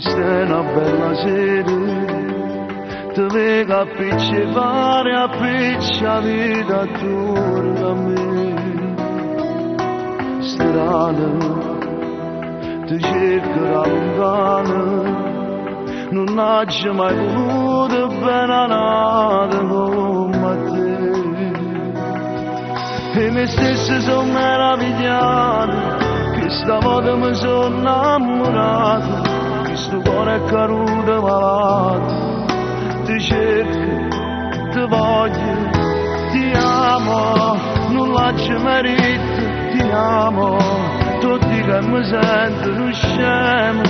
questa è una bella sera, ti vedo appiccicare a piccia vita attorno a me. Strada, ti cerco da lontano, non ho mai voluto bene nata come te. E me stesso sono meravigliato, che stavolta mi sono innamorato, che sto cuore è caduto malato. Ti cerco, ti voglio, ti amo, non lascio merito, ti amo. Tutti che mi sentono scemo,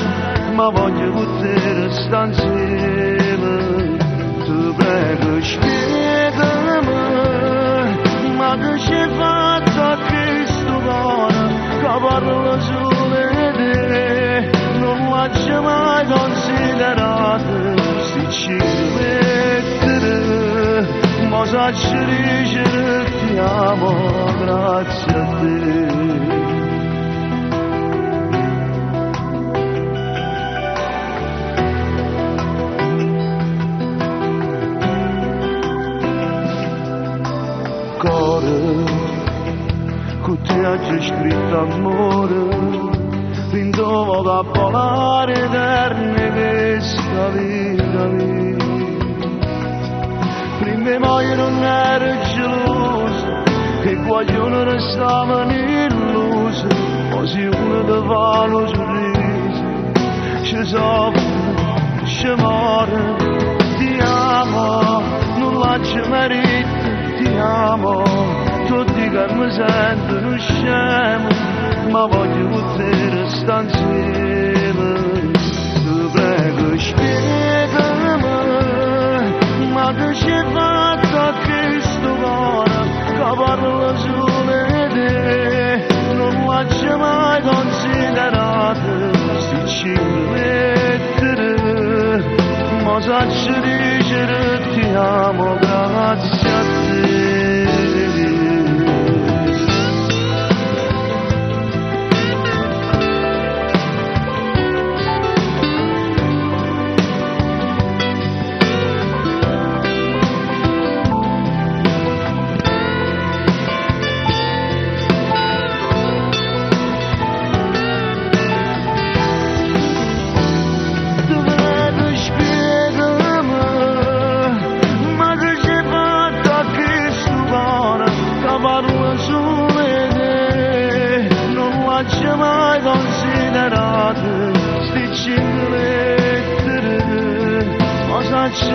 ma voglio con te restare insieme. Ti prego spiegami, ma che c'è fatto a questo cuore che parla solo di te? Non l'ho mai considerato, se ci mettere, ma sacci dicere ti amo grazie a te. Con te oggi scritto amore, vinto da volare eterne questa vita mia. Prima mai non ero geloso, che guaglione restavano illuso, ma se uno ti fa lo sorriso, ci soffre, ci muore, ti amo, non lascio merito, ti amo. Tutti che mi sentono scemo, ma voglio con te restare insieme. Ti prego spiegami, ma che c'è fatto a questo cuore che parla solo di te? Non l'ho mai considerato, se ci mettere, ma sacci dicere ti amo grazie a te. Non mai considerato, sti 5 lettere, ma sacci